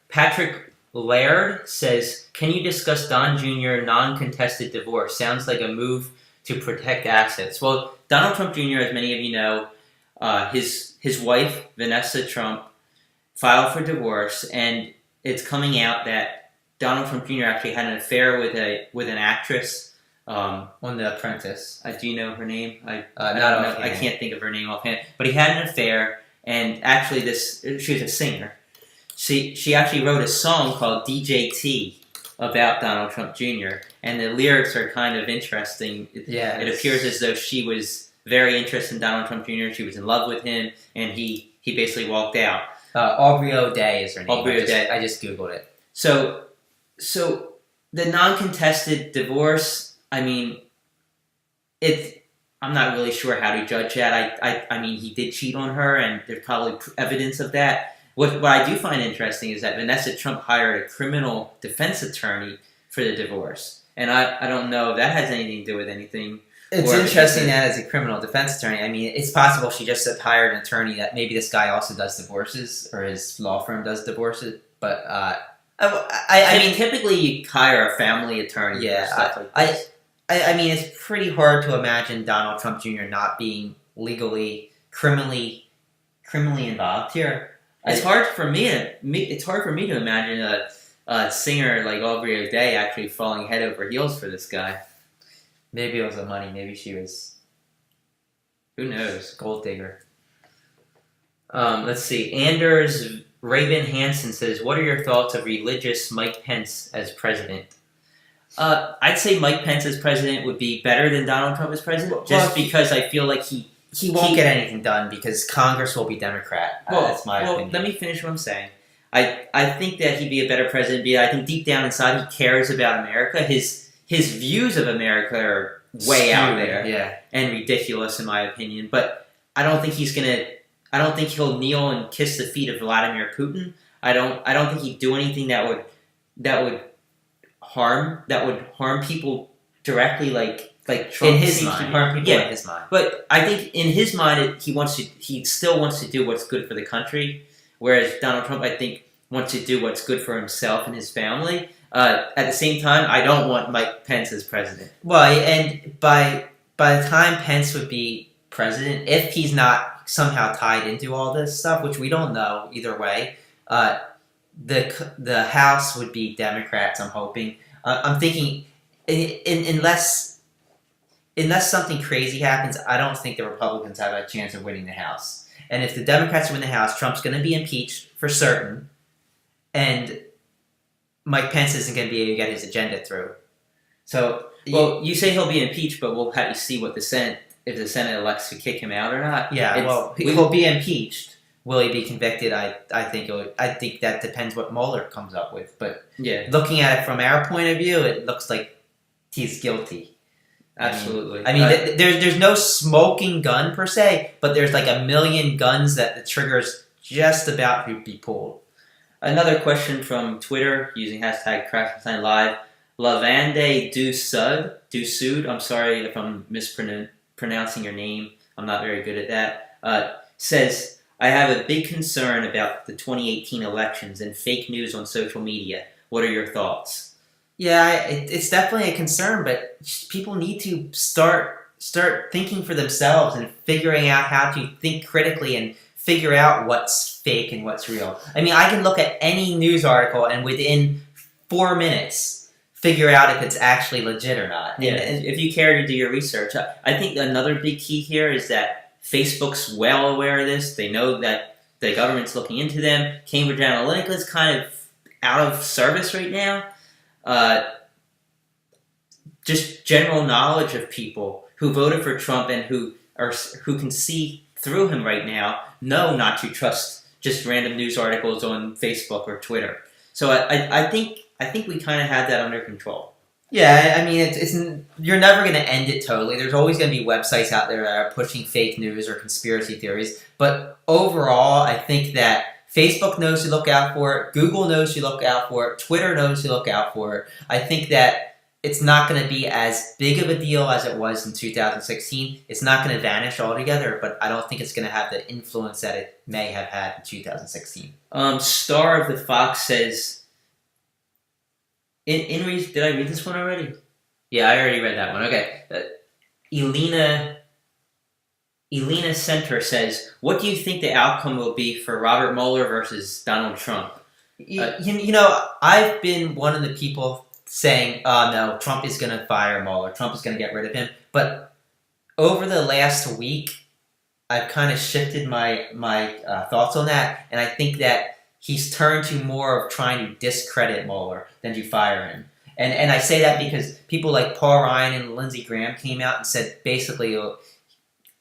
Patrick Laird says, can you discuss Don Jr. non-contested divorce? Sounds like a move to protect assets. Well, Donald Trump Jr., as many of you know, his wife, Vanessa Trump, filed for divorce, and it's coming out that Donald Trump Jr. actually had an affair with an actress. On The Apprentice. Do you know her name? I can't think of her name offhand. But he had an affair, and actually she was a singer. She actually wrote a song called DJT about Donald Trump Jr., and the lyrics are kind of interesting. It appears as though she was very interested in Donald Trump Jr., she was in love with him, and he basically walked out. Aubrey O'Day is her name. Aubrey O'Day. I just Googled it. So the non-contested divorce, I mean, I'm not really sure how to judge that. I mean, he did cheat on her, and there's probably evidence of that. What I do find interesting is that Vanessa Trump hired a criminal defense attorney for the divorce. And I don't know if that has anything to do with anything. It's interesting that as a criminal defense attorney, I mean, it's possible she just hired an attorney that maybe this guy also does divorces, or his law firm does divorces, but I mean, typically you hire a family attorney for stuff like this. I mean, it's pretty hard to imagine Donald Trump Jr. not being criminally involved here. It's hard for me to imagine a singer like Aubrey O'Day actually falling head over heels for this guy. Maybe it was the money. Maybe she was, who knows, gold digger. Let's see. Anders Rabin Hansen says, what are your thoughts of religious Mike Pence as president? I'd say Mike Pence as president would be better than Donald Trump as president, because I feel like he won't get anything done because Congress will be Democrat. That's my opinion. Let me finish what I'm saying. I think that he'd be a better president. I think deep down inside he cares about America. His views of America are way out there and ridiculous in my opinion. But I don't think he'll kneel and kiss the feet of Vladimir Putin. I don't think he'd do anything that would harm people directly, like Trump in his mind. Harm people in his mind. But I think in his mind he still wants to do what's good for the country, whereas Donald Trump, I think, wants to do what's good for himself and his family. At the same time, I don't want Mike Pence as president. Well, and by the time Pence would be president, if he's not somehow tied into all this stuff, which we don't know either way, the House would be Democrats. I'm hoping. I'm thinking, unless something crazy happens, I don't think the Republicans have a chance of winning the House. And if the Democrats win the House, Trump's going to be impeached for certain, and Mike Pence isn't going to be able to get his agenda through. So, you say he'll be impeached, but we'll have to see what if the Senate elects to kick him out or not. Yeah, he'll be impeached. Will he be convicted? I think that depends what Muller comes up with. But looking at it from our point of view, it looks like he's guilty. Absolutely. I mean, there's no smoking gun per se, but there's like a million guns that the trigger's just about to be pulled. Another question from Twitter using hashtag CrashTimeLive. Lavande Dusud, I'm sorry if I'm mispronouncing your name. I'm not very good at that. Says, I have a big concern about the 2018 elections and fake news on social media. What are your thoughts? Yeah, it's definitely a concern, but people need to start thinking for themselves and figuring out how to think critically and figure out what's fake and what's real. I mean, I can look at any news article and within 4 minutes figure out if it's actually legit or not. Yeah, and if you care to do your research. I think another big key here is that Facebook's well aware of this. They know that the government's looking into them. Cambridge Analytica is kind of out of service right now. Just general knowledge of people who voted for Trump and who can see through him right now know not to trust just random news articles on Facebook or Twitter. So I think we kind of have that under control. Yeah, I mean, it's you're never going to end it totally. There's always going to be websites out there that are pushing fake news or conspiracy theories. But overall, I think that Facebook knows to look out for it. Google knows to look out for it. Twitter knows to look out for it. I think that it's not going to be as big of a deal as it was in 2016. It's not going to vanish altogether, but I don't think it's going to have the influence that it may have had in 2016. Star of the Fox says... did I read this one already? Yeah, I already read that one. Okay. Elena Center says, what do you think the outcome will be for Robert Mueller versus Donald Trump? I've been one of the people saying, no, Trump is going to fire Mueller. Trump is going to get rid of him. But over the last week, I've kind of shifted my thoughts on that. And I think that he's turned to more of trying to discredit Mueller than to fire him. And I say that because people like Paul Ryan and Lindsey Graham came out and said, basically,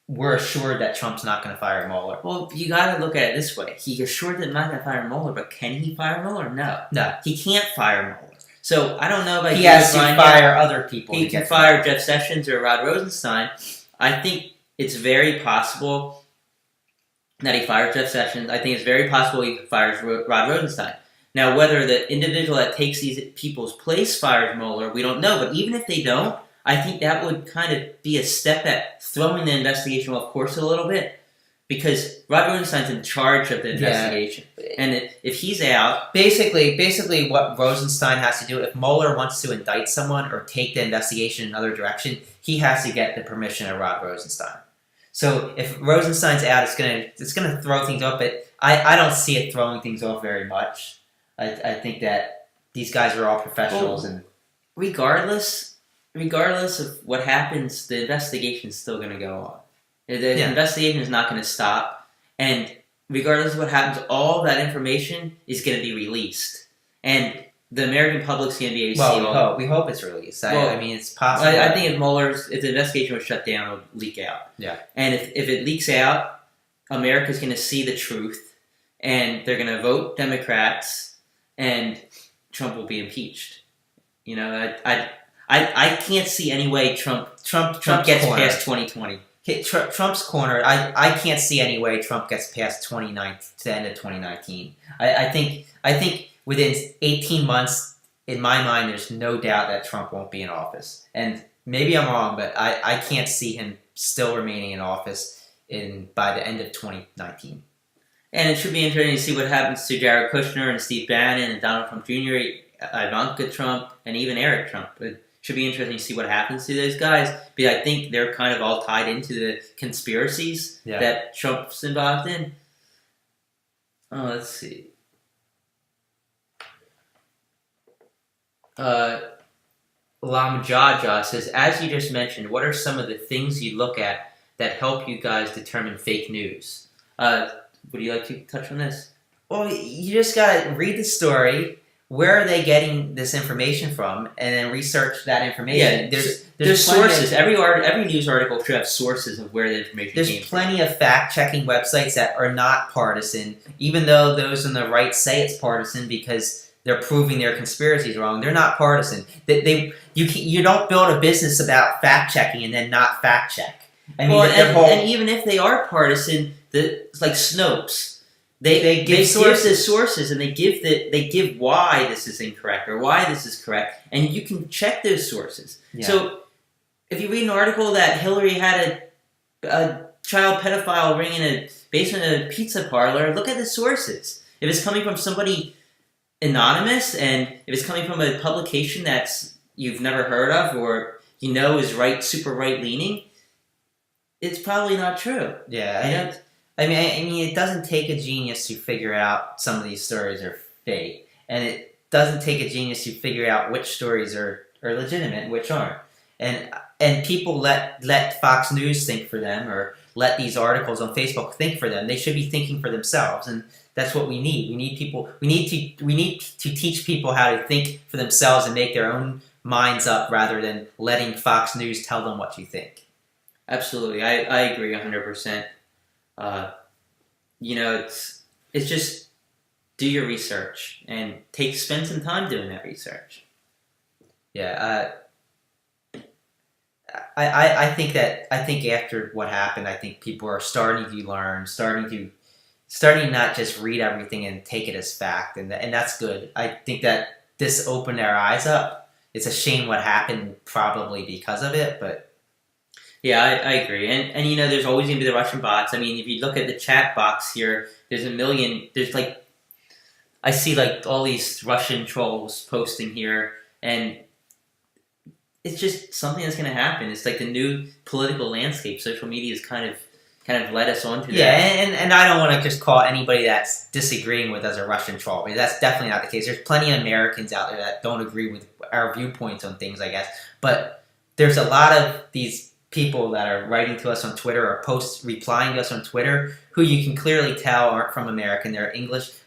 we're assured that Trump's not going to fire Mueller. Well, you got to look at it this way. He's assured that he's not going to fire Mueller, but can he fire Mueller? No. No. He can't fire Mueller. So I don't know about he has to fire other people. He can fire Jeff Sessions or Rod Rosenstein. I think it's very possible that he fires Jeff Sessions. I think it's very possible he fires Rod Rosenstein. Now, whether the individual that takes these people's place fires Mueller, we don't know. But even if they don't, I think that would kind of be a step at throwing the investigation off course a little bit. Because Rod Rosenstein's in charge of the investigation. Yeah. And if he's out... Basically what Rosenstein has to do, if Mueller wants to indict someone or take the investigation in another direction, he has to get the permission of Rod Rosenstein. So if Rosenstein's out, it's gonna throw things off, but I don't see it throwing things off very much. I think that these guys are all professionals. Well, and regardless of what happens, the investigation is still going to go on. The investigation is not going to stop, and regardless of what happens, all that information is going to be released, and the American public's going to be able to see all. We hope it's released. I mean, it's possible. I think if the investigation was shut down, it would leak out. Yeah. And if it leaks out, America's going to see the truth, and they're going to vote Democrats, and Trump will be impeached. You know, I can't see any way Trump gets past 2020. Trump's cornered. I can't see any way Trump gets past to the end of 2019. I think within 18 months, in my mind, there's no doubt that Trump won't be in office. And maybe I'm wrong, but I can't see him still remaining in office by the end of 2019. And it should be interesting to see what happens to Jared Kushner and Steve Bannon and Donald Trump Jr., Ivanka Trump, and even Eric Trump. It should be interesting to see what happens to those guys, because I think they're kind of all tied into the conspiracies that Trump's involved in. Oh, let's see. Lamjaja says, as you just mentioned, what are some of the things you look at that help you guys determine fake news? Would you like to touch on this? Well, you just got to read the story. Where are they getting this information from? And then research that information. Yeah, there's sources. Every news article should have sources of where the information came from. There's plenty of fact-checking websites that are not partisan, even though those on the right say it's partisan because they're proving their conspiracies wrong. They're not partisan. You don't build a business about fact-checking and then not fact-check. I mean, and even if they are partisan, it's like Snopes. They give sources and they give why this is incorrect or why this is correct, and you can check those sources. Yeah. So if you read an article that Hillary had a child pedophile ring in a basement of a pizza parlor, look at the sources. If it's coming from somebody anonymous, and if it's coming from a publication that's you've never heard of or is super right leaning, it's probably not true. Yeah, I mean, it doesn't take a genius to figure out some of these stories are fake, and it doesn't take a genius to figure out which stories are legitimate and which aren't. And people let Fox News think for them, or let these articles on Facebook think for them. They should be thinking for themselves, and that's what we need. We need people. We need to teach people how to think for themselves and make their own minds up, rather than letting Fox News tell them what you think. Absolutely, I agree 100%. It's just do your research and spend some time doing that research. Yeah, I think after what happened, I think people are starting to learn, starting to not just read everything and take it as fact, and that's good. I think that this opened our eyes up. It's a shame what happened, probably because of it, but. Yeah, I agree. And there's always going to be the Russian bots. I mean, if you look at the chat box here, there's I see all these Russian trolls posting here, and it's just something that's going to happen. It's like the new political landscape. Social media has kind of led us onto that. Yeah, and I don't want to just call anybody that's disagreeing with us a Russian troll. I mean, that's definitely not the case. There's plenty of Americans out there that don't agree with our viewpoints on things, I guess. But there's a lot of these people that are writing to us on Twitter or replying to us on Twitter who you can clearly tell aren't from America. They're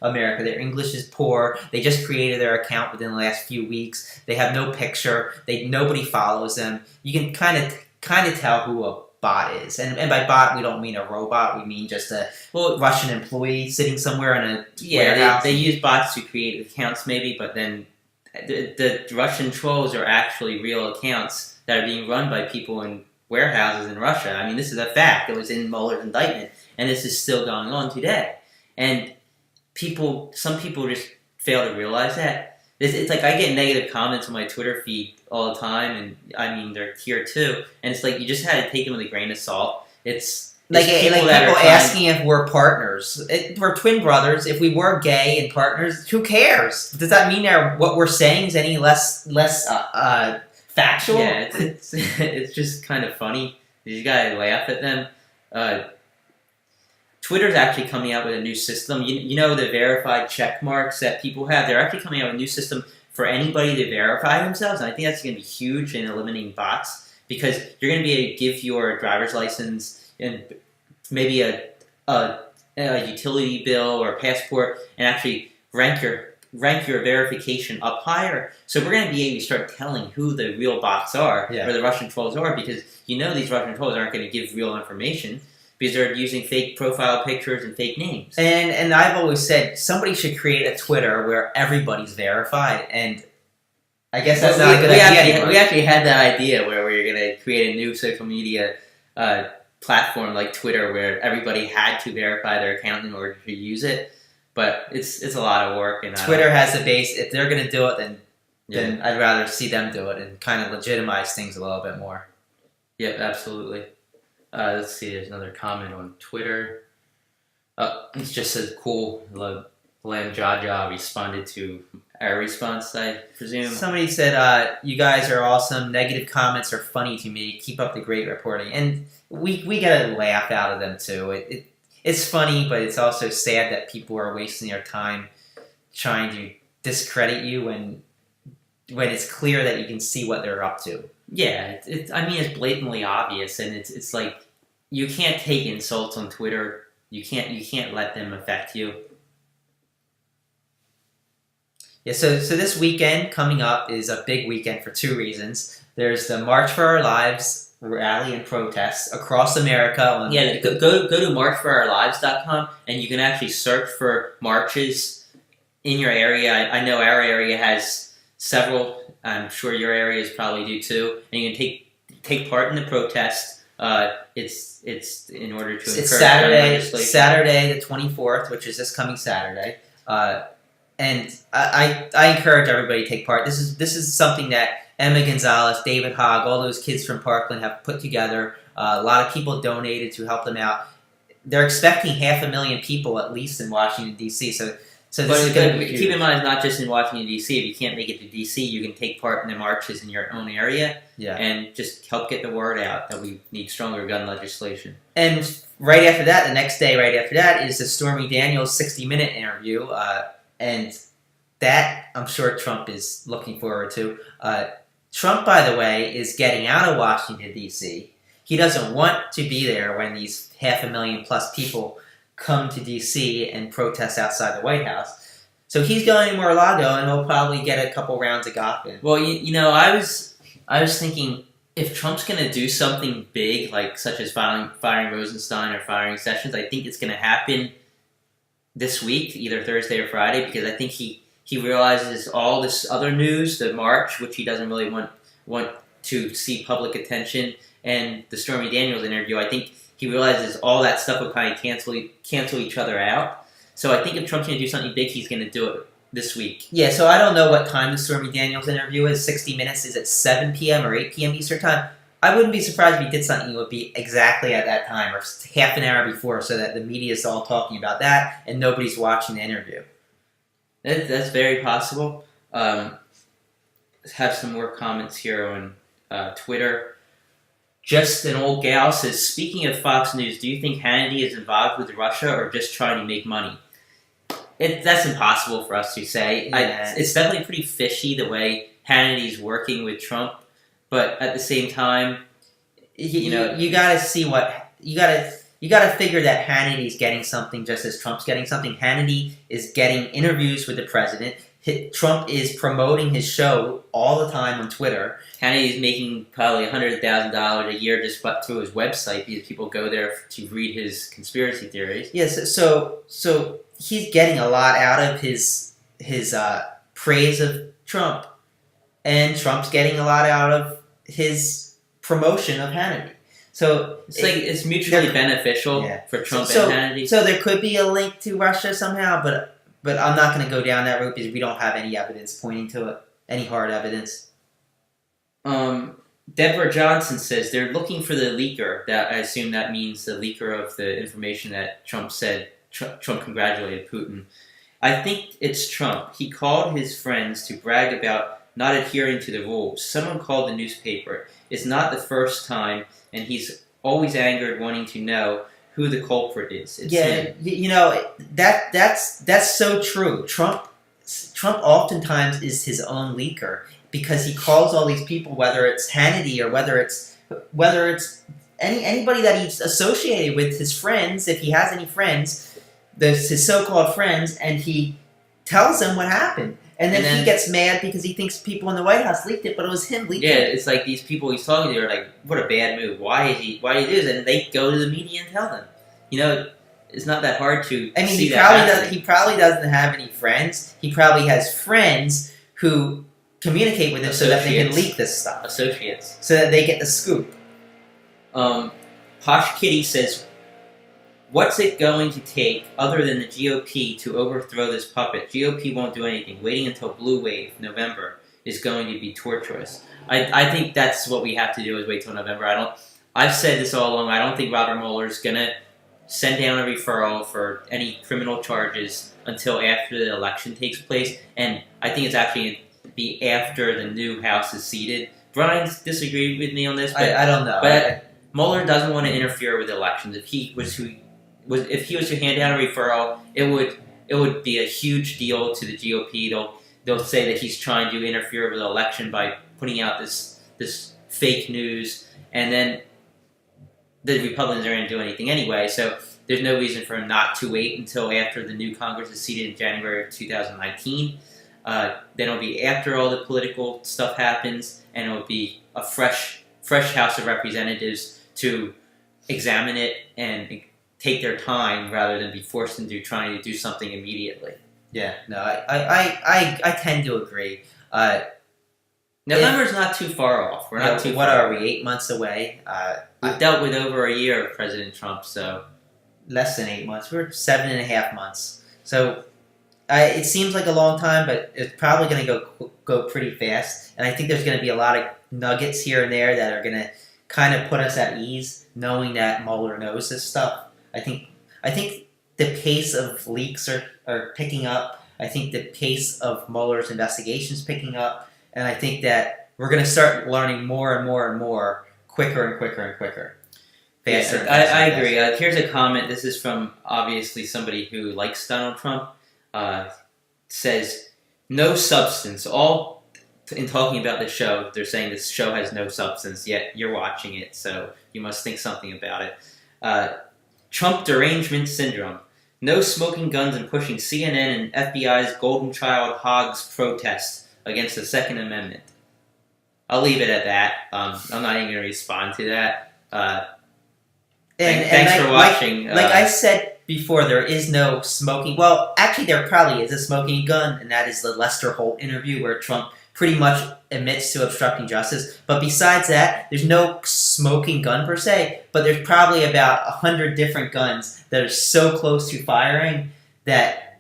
America. Their English is poor. They just created their account within the last few weeks. They have no picture. Nobody follows them. You can kind of tell who a bot is. And by bot, we don't mean a robot. We mean just a Russian employee sitting somewhere in a warehouse. They use bots to create accounts maybe, but then the Russian trolls are actually real accounts that are being run by people in warehouses in Russia. I mean, this is a fact. It was in Muller's indictment, and this is still going on today. And some people just fail to realize that. It's like I get negative comments on my Twitter feed all the time, and I mean, they're here too. And it's like you just had to take them with a grain of salt. It's people asking if we're partners. We're twin brothers. If we were gay and partners, who cares? Does that mean what we're saying is any less factual? Yeah, it's just kind of funny. You gotta laugh at them. Twitter's actually coming out with a new system. You know the verified check marks that people have? They're actually coming out with a new system for anybody to verify themselves, and I think that's going to be huge in eliminating bots, because you're going to be able to give your driver's license and maybe a utility bill or a passport and actually rank your verification up higher. So we're going to be able to start telling who the real bots are, or the Russian trolls are, because these Russian trolls aren't going to give real information because they're using fake profile pictures and fake names. And I've always said somebody should create a Twitter where everybody's verified, and I guess that's not a good idea. We actually had that idea where we were going to create a new social media platform like Twitter where everybody had to verify their account in order to use it. But it's a lot of work. And Twitter has a base. If they're going to do it, then I'd rather see them do it and kind of legitimize things a little bit more. Yep, absolutely. Let's see, there's another comment on Twitter. It just says, cool, Lam Jaja responded to our response, I presume. Somebody said, you guys are awesome. Negative comments are funny to me. Keep up the great reporting. And we get a laugh out of them, too. It's funny, but it's also sad that people are wasting their time trying to discredit you when it's clear that you can see what they're up to. Yeah, it's blatantly obvious, and it's like you can't take insults on Twitter. You can't let them affect you. Yeah, so this weekend coming up is a big weekend for two reasons. There's the March for Our Lives rally and protests across America. Go to marchforourlives.com, and you can actually search for marches in your area. I know our area has several. I'm sure your areas probably do too. And you can take part in the protest. It's in order to encourage Saturday the 24th, which is this coming Saturday. And I encourage everybody to take part. This is something that Emma Gonzalez, David Hogg, all those kids from Parkland have put together. A lot of people donated to help them out. They're expecting 500,000 people at least in Washington, D.C., so So this is going to be keep huge. in mind, it's not just in Washington, D.C. If you can't make it to D.C., you can take part in the marches in your own area and just help get the word out that we need stronger gun legislation. And right after that, the next day right after that, is the Stormy Daniels 60-minute interview. And that, I'm sure Trump is looking forward to. Trump, by the way, is getting out of Washington, D.C. He doesn't want to be there when these 500,000+ people come to D.C. and protest outside the White House. So he's going to Mar-a-Lago, and he'll probably get a couple rounds of golf in. Well, I was thinking, if Trump's going to do something big, like such as firing Rosenstein or firing Sessions, I think it's going to happen this week, either Thursday or Friday, because I think he realizes all this other news, the march, which he doesn't really want to see public attention, and the Stormy Daniels interview. I think he realizes all that stuff will kind of cancel each other out. So I think if Trump's going to do something big, he's going to do it this week. Yeah, so I don't know what time the Stormy Daniels interview is. 60 Minutes is at 7 p.m. or 8 p.m. Eastern Time. I wouldn't be surprised if he did something, it would be exactly at that time or half an hour before, so that the media is all talking about that and nobody's watching the interview. That's very possible. Have some more comments here on Twitter. Just an old gal says, speaking of Fox News, do you think Hannity is involved with Russia or just trying to make money? That's impossible for us to say. Yeah. It's definitely pretty fishy the way Hannity's working with Trump, but at the same time, you gotta see what you gotta figure that Hannity's getting something just as Trump's getting something. Hannity is getting interviews with the president. Trump is promoting his show all the time on Twitter. Hannity's making probably $100,000 a year just through his website because people go there to read his conspiracy theories. Yes, so he's getting a lot out of his praise of Trump, and Trump's getting a lot out of his promotion of Hannity. So it's mutually beneficial for Trump and Hannity. So there could be a link to Russia somehow, but I'm not going to go down that route because we don't have any evidence pointing to it, any hard evidence. Deborah Johnson says they're looking for the leaker. That I assume that means the leaker of the information that Trump said. Trump congratulated Putin. I think it's Trump. He called his friends to brag about not adhering to the rules. Someone called the newspaper. It's not the first time, and he's always angered, wanting to know who the culprit is. It's him. That's so true. Trump oftentimes is his own leaker because he calls all these people, whether it's Hannity or whether it's anybody that he's associated with, his friends, if he has any friends, his so-called friends, and he tells them what happened. And then he gets mad because he thinks people in the White House leaked it, but it was him leaking it. Yeah, it's like these people he's talking to are like, what a bad move. Why did he do this? And they go to the media and tell them. It's not that hard to see that. He probably doesn't have any friends. He probably has friends who communicate with him so that they can leak this stuff. Associates. So that they get the scoop. Posh Kitty says, what's it going to take other than the GOP to overthrow this puppet? GOP won't do anything. Waiting until Blue Wave, November, is going to be torturous. I think that's what we have to do is wait till November. I've said this all along. I don't think Robert Mueller is going to send down a referral for any criminal charges until after the election takes place. And I think it's actually going to be after the new House is seated. Brian's disagreed with me on this. But I don't know. But Mueller doesn't want to interfere with elections. If he was to hand down a referral, it would be a huge deal to the GOP. They'll say that he's trying to interfere with the election by putting out this fake news, and then the Republicans aren't going to do anything anyway. So there's no reason for him not to wait until after the new Congress is seated in January of 2019. Then it'll be after all the political stuff happens, and it'll be a fresh House of Representatives to examine it and take their time rather than be forced into trying to do something immediately. Yeah, no, I tend to agree. November's not too far off. We're not too. What are we? 8 months away. We've dealt with over a year of President Trump, so less than 8 months. We're 7.5 months. So it seems like a long time, but it's probably going to go pretty fast. And I think there's going to be a lot of nuggets here and there that are going to kind of put us at ease, knowing that Mueller knows this stuff. I think the pace of leaks are picking up. I think the pace of Mueller's investigation is picking up, and I think that we're going to start learning more and more and more, quicker and quicker and quicker. Faster and faster I and agree. faster. Here's a comment. This is from obviously somebody who likes Donald Trump. Says no substance. All in talking about the show, they're saying this show has no substance. Yet you're watching it, so you must think something about it. Trump derangement syndrome. No smoking guns and pushing CNN and FBI's Golden Child Hogs protest against the Second Amendment. I'll leave it at that. I'm not even going to respond to that. Thanks for watching. Like I said before, there is no smoking. Well, actually, there probably is a smoking gun, and that is the Lester Holt interview where Trump pretty much admits to obstructing justice. But besides that, there's no smoking gun per se, but there's probably about 100 different guns that are so close to firing that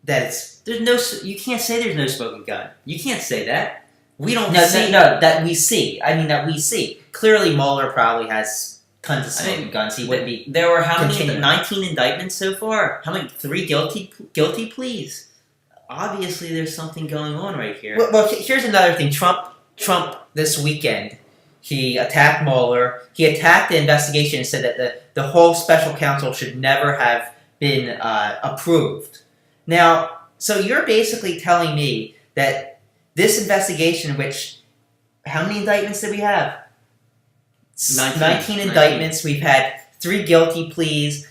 you can't say there's no smoking gun. You can't say that. We don't that we see. Clearly, Mueller probably has tons of smoking guns. He wouldn't be. There were how many? 19 indictments so far. How many? 3 guilty pleas. Obviously, there's something going on right here. Well, here's another thing. Trump this weekend, he attacked Mueller. He attacked the investigation and said that the whole special counsel should never have been approved. Now, so you're basically telling me that this investigation, which how many indictments did we have? 19 indictments. We've had 3 guilty pleas.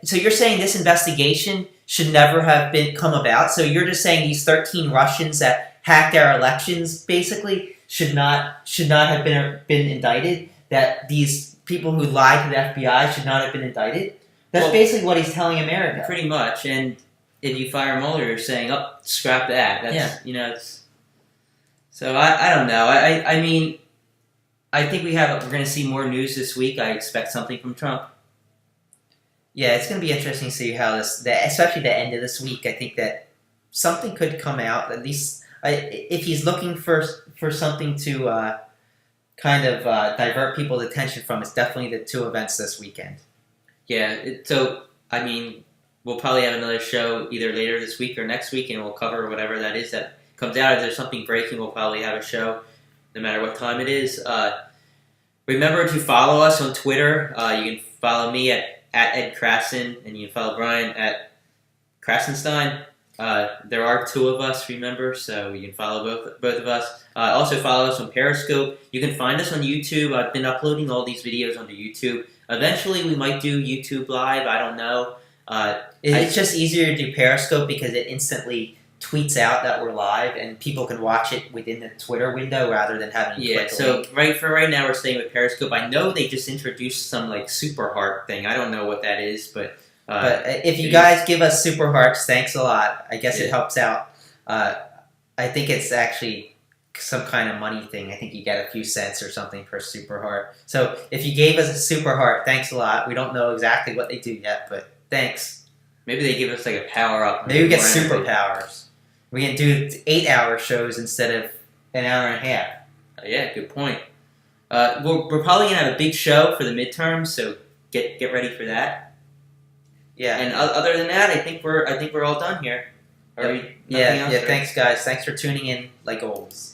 So you're saying this investigation should never have come about? So you're just saying these 13 Russians that hacked our elections basically should not have been indicted? That these people who lied to the FBI should not have been indicted? That's basically what he's telling America. Pretty much. And if you fire Mueller, you're saying, "Oh, scrap that." That's, so I don't know. I mean, I think we're going to see more news this week. I expect something from Trump. Yeah, it's going to be interesting to see how especially the end of this week. I think that something could come out. At least if he's looking for something to kind of divert people's attention from, it's definitely the 2 events this weekend. Yeah. So I mean, we'll probably have another show either later this week or next week, and we'll cover whatever that is that comes out. If there's something breaking, we'll probably have a show, no matter what time it is. Remember to follow us on Twitter. You can follow me at Ed Krassen, and you can follow Brian at Krassenstein. There are 2 of us, remember, so you can follow both of us. Also follow us on Periscope. You can find us on YouTube. I've been uploading all these videos onto YouTube. Eventually, we might do YouTube Live. I don't know. It's just easier to do Periscope because it instantly tweets out that we're live, and people can watch it within the Twitter window rather than having to click a link. right now we're staying with Periscope. I know they just introduced some like super heart thing. I don't know what that is, but if you guys give us super hearts, thanks a lot. I guess it helps out. I think it's actually some kind of money thing. I think you get a few cents or something per super heart. So if you gave us a super heart, thanks a lot. We don't know exactly what they do yet, but thanks. Maybe they give us like a power up. Maybe we get superpowers. We can do 8-hour shows instead of an hour and a half. Yeah, good point. We're probably gonna have a big show for the midterms, so get ready for that. Yeah. And other than that, I think we're all done here. Yeah. Thanks, guys. Thanks for tuning in, like always.